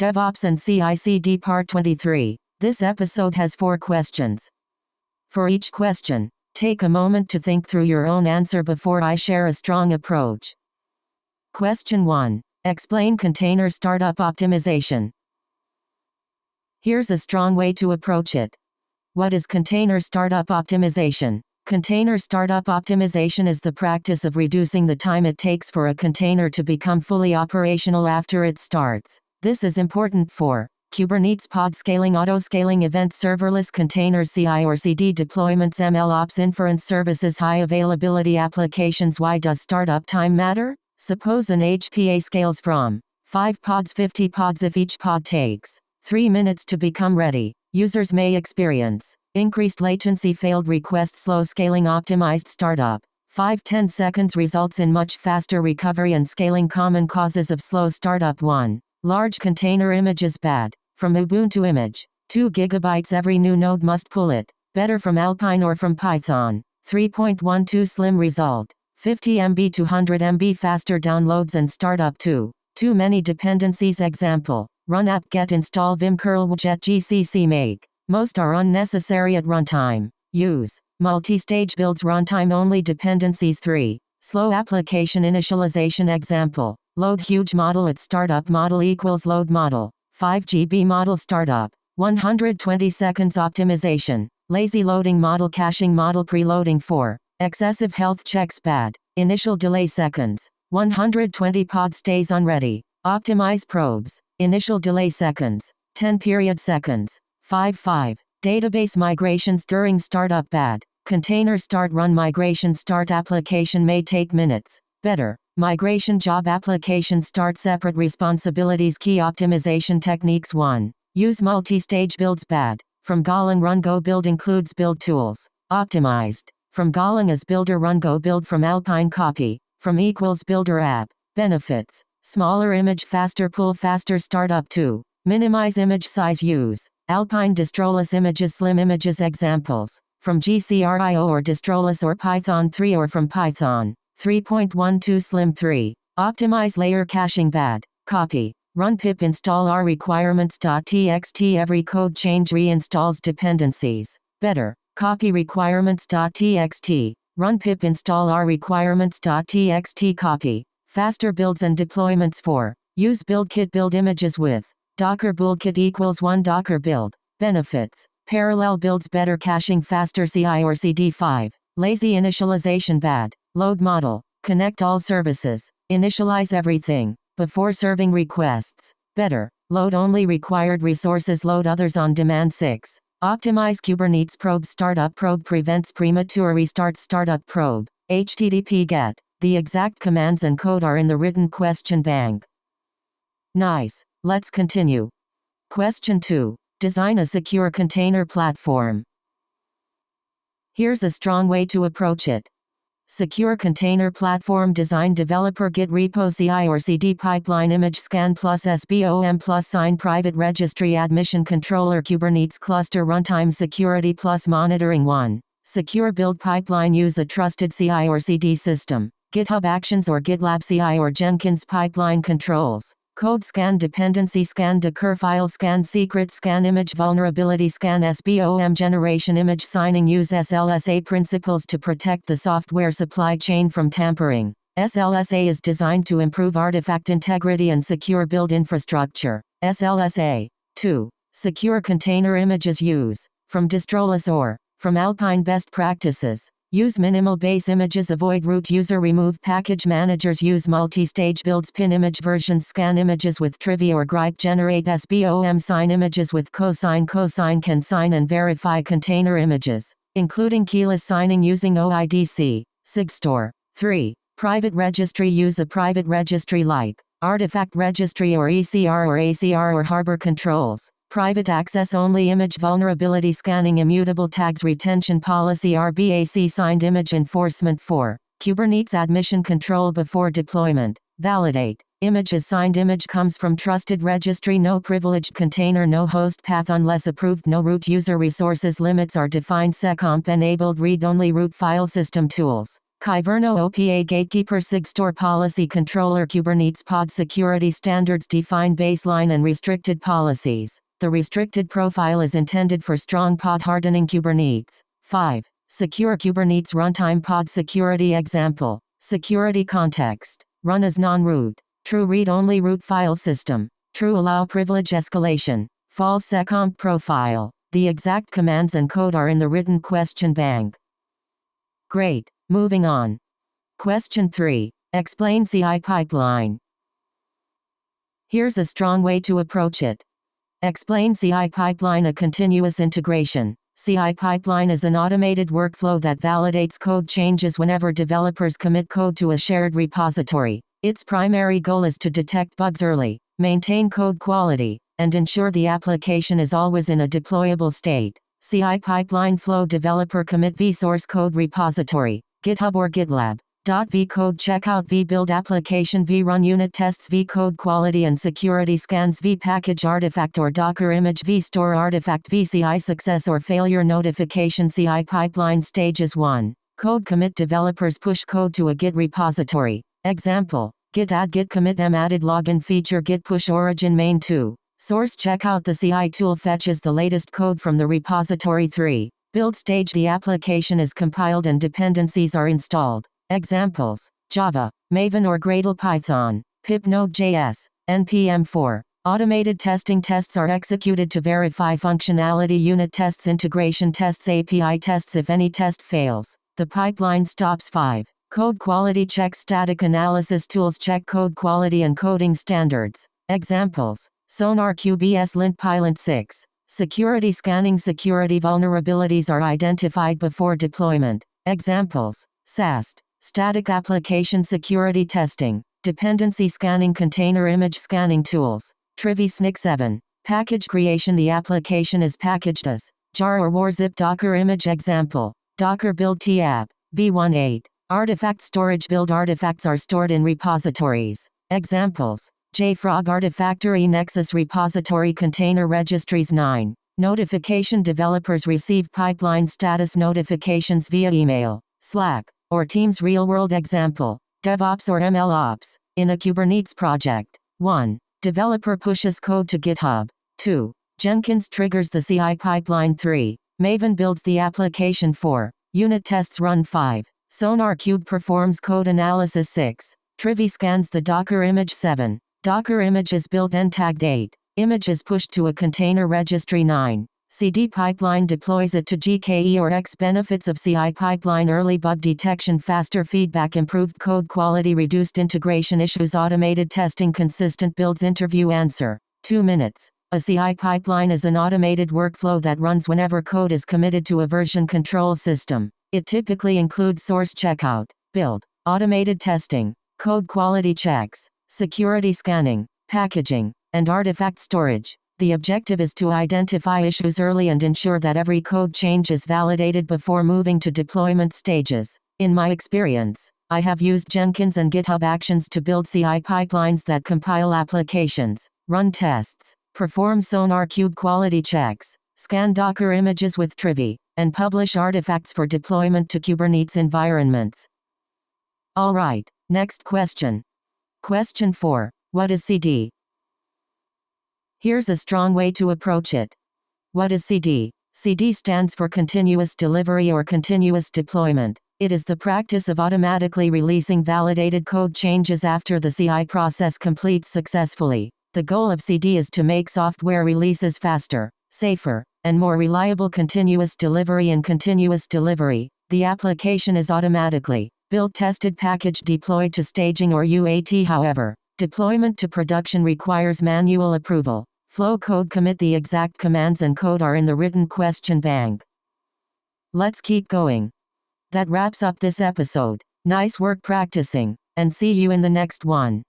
DevOps and CI/CD Part 23. This episode has 4 questions. For each question, take a moment to think through your own answer before I share a strong approach. Question 1. Explain container startup optimization. Here's a strong way to approach it. What is container startup optimization? Container startup optimization is the practice of reducing the time it takes for a container to become fully operational after it starts. This is important for Kubernetes pod scaling, auto-scaling, event serverless containers, CI or CD deployments, MLOps, inference services, high availability applications. Why does startup time matter? Suppose an HPA scales from 5 pods, 50 pods. If each pod takes 3 minutes to become ready, users may experience increased latency, failed requests, slow scaling. Optimized startup 5-10 seconds results in much faster recovery and scaling. Common causes of slow startup: 1. Large container images. Bad from Ubuntu image. 2 GB every new node must pull it. Better from Alpine or from Python. 3.12 slim result. 50 MB to 100 MB faster downloads and startup. 2. Too many dependencies. Example: run apt-get install vim curl wget gcc make. Most are unnecessary at runtime. Use multi-stage builds, runtime only dependencies. 3. Slow application initialization. Example: load huge model at startup. Model equals load model. 5 GB model startup. 120 seconds optimization. Lazy loading model caching model preloading. 4. Excessive health checks. Bad initial delay seconds. 120 pod stays unready. Optimize probes. Initial delay seconds. 10 period seconds. 5. Database migrations during startup. Bad container start run migration start application may take minutes. Better migration job application start separate responsibilities. Key optimization techniques. 1. Use multi-stage builds. Bad from Golang run go build includes build tools. Optimized from Golang is builder run go build. From Alpine copy from equals builder app. Benefits: smaller image, faster pull, faster startup. 2. Minimize image size. Use Alpine distroless images, slim images. Examples: from GCRIO or distroless or Python 3 or from Python 3.12 slim. 3. Optimize layer caching. Bad copy run pip install r requirements.txt. Every code change reinstalls dependencies. Better copy requirements.txt. Run pip install r requirements.txt. Copy faster builds and deployments. 4. Use buildkit. Build images with Docker buildkit equals 1 Docker build. Benefits: parallel builds, better caching, faster CI or CD. 5. Lazy initialization. Bad load model. Connect all services. Initialize everything before serving requests. Better load only required resources, load others on demand. 6. Optimize Kubernetes probe. Startup probe prevents premature restarts. Startup probe HTTP GET. The exact commands and code are in the written question bank. Nice. Let's continue. Question 2. Design a secure container platform. Here's a strong way to approach it. Secure container platform design: developer Git repo, CI or CD pipeline, image scan plus SBOM plus sign, private registry, admission controller, Kubernetes cluster, runtime security plus monitoring. 1. Secure build pipeline: use a trusted CI or CD system, GitHub Actions or GitLab CI or Jenkins pipeline controls. Code scan, dependency scan, Docker file scan, secret scan, image vulnerability scan, SBOM generation, image signing. Use SLSA principles to protect the software supply chain from tampering. SLSA is designed to improve artifact integrity and secure build infrastructure. SLSA. 2. Secure container images: use from distroless or from Alpine best practices. Use minimal base images, avoid root user, remove package managers. Use multi-stage builds, pin image versions, scan images with Trivia or Gripe, generate SBOM, sign images with cosign. Cosign can sign and verify container images, including keyless signing using OIDC, SigStore. 3. Private registry: use a private registry like Artifact Registry or ECR or ACR or Harbor Controls. Private access only. Image vulnerability scanning, immutable tags, retention policy, RBAC, signed image enforcement. 4. Kubernetes admission control before deployment. Validate images. Signed image comes from trusted registry. No privileged container, no host path unless approved. No root user resources limits are defined. Seccomp enabled read-only root file system tools. Kyverno OPA Gatekeeper SIG Store Policy Controller Kubernetes Pod Security Standards define baseline and restricted policies. The restricted profile is intended for strong pod hardening Kubernetes. 5. Secure Kubernetes Runtime Pod Security Example. Security context. Run as non-root. True read-only root file system. True allow privilege escalation. False seccomp profile. The exact commands and code are in the written question bank. Great. Moving on. Question 3. Explain CI pipeline. Here's a strong way to approach it. Explain CI pipeline: a continuous integration. CI pipeline is an automated workflow that validates code changes whenever developers commit code to a shared repository. Its primary goal is to detect bugs early, maintain code quality, and ensure the application is always in a deployable state. CI pipeline flow: developer commit v source code repository, GitHub or GitLab. V code checkout, v build application, v run unit tests, v code quality and security scans, v package artifact or Docker image, v store artifact, v CI success or failure notification. CI pipeline stages: 1. Code commit: developers push code to a Git repository. Example: git add, git commit, m added login feature, git push origin main. 2. Source checkout: the CI tool fetches the latest code from the repository. 3. Build stage: the application is compiled and dependencies are installed. Examples: Java, Maven or Gradle, Python, pip Node.js, npm. 4. Automated testing: tests are executed to verify functionality. Unit tests, integration tests, API tests. If any test fails, the pipeline stops. 5. Code quality checks: static analysis tools check code quality and coding standards. Examples: Sonar, QBS, Lint, Pylint. 6. Security scanning: security vulnerabilities are identified before deployment. Examples: SAST, static application security testing, dependency scanning, container image scanning tools. Trivi SNCC. 7. Package creation: the application is packaged as jar or warzip Docker image. Example: Docker build tapp, v18. Artifact storage: build artifacts are stored in repositories. Examples: JFrog Artifactory, Nexus repository, container registries. 9. Notification: developers receive pipeline status notifications via email, Slack, or Teams. Real-world example: DevOps or MLOps. In a Kubernetes project: 1. Developer pushes code to GitHub. 2. Jenkins triggers the CI pipeline. 3. Maven builds the application. 4. Unit tests run. 5. Sonar Cube performs code analysis. 6. Trivi scans the Docker image. 7. Docker image is built and tagged. 8. Image is pushed to a container registry. 9. CD pipeline deploys it to GKE or X. Benefits of CI pipeline: early bug detection, faster feedback, improved code quality, reduced integration issues, automated testing, consistent builds. Interview answer: 2 minutes. A CI pipeline is an automated workflow that runs whenever code is committed to a version control system. It typically includes source checkout, build, automated testing, code quality checks, security scanning, packaging, and artifact storage. The objective is to identify issues early and ensure that every code change is validated before moving to deployment stages. In my experience, I have used Jenkins and GitHub Actions to build CI pipelines that compile applications, run tests, perform Sonar Cube quality checks, scan Docker images with Trivi, and publish artifacts for deployment to Kubernetes environments. Alright, next question. Question 4. What is CD? Here's a strong way to approach it. What is CD? CD stands for continuous delivery or continuous deployment. It is the practice of automatically releasing validated code changes after the CI process completes successfully. The goal of CD is to make software releases faster, safer, and more reliable. Continuous delivery. In continuous delivery, the application is automatically built, tested, packaged, deployed to staging or UAT. However, deployment to production requires manual approval. Flow code commit: the exact commands and code are in the written question bank. Let's keep going. That wraps up this episode. Nice work practicing, and see you in the next one.